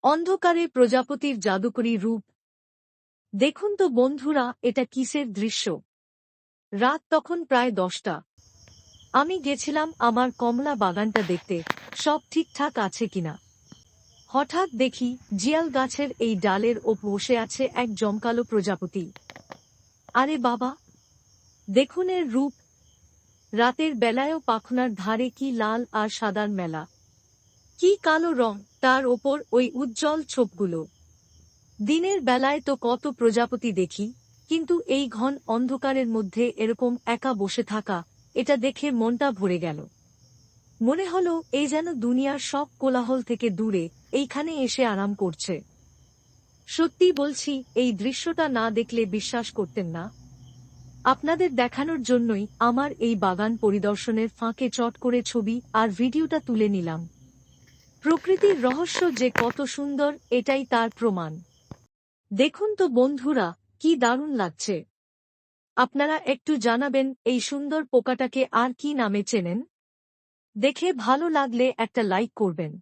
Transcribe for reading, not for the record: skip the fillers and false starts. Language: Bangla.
অন্ধকারে প্রজাপতির জাদুকরী রূপ। দেখুন তো বন্ধুরা, এটা কিসের দৃশ্য। রাত তখন প্রায় 10টা। আমি গেছিলাম আমার কমলা বাগানটা দেখতে, সব ঠিকঠাক আছে কিনা। হঠাৎ দেখি জিয়াল গাছের এই ডালের ওপর বসে আছে এক জমকালো প্রজাপতি। আরে বাবা, দেখুন এর রূপ। রাতের বেলায়ও পাখনার ধারে কি লাল আর সাদার মেলা, কি কালো রং তার ওপর ওই উজ্জ্বল ছোপগুলো। দিনের বেলায় তো কত প্রজাপতি দেখি, কিন্তু এই ঘন অন্ধকারের মধ্যে এরকম একা বসে থাকা, এটা দেখে মনটা ভরে গেল। মনে হলো এই যেন দুনিয়ার সব কোলাহল থেকে দূরে এইখানে এসে আরাম করছে। সত্যি বলছি, এই দৃশ্যটা না দেখলে বিশ্বাস করতেন না। আপনাদের দেখানোর জন্যই আমার এই বাগান পরিদর্শনের ফাঁকে চট করে ছবি আর ভিডিওটা তুলে নিলাম। প্রকৃতির রহস্য যে কত সুন্দর, এটাই তার প্রমাণ। দেখুন তো বন্ধুরা, কি দারুণ লাগছে। আপনারা একটু জানাবেন এই সুন্দর পোকাটাকে আর কি নামে চেনেন। দেখে ভালো লাগলে একটা লাইক করবেন।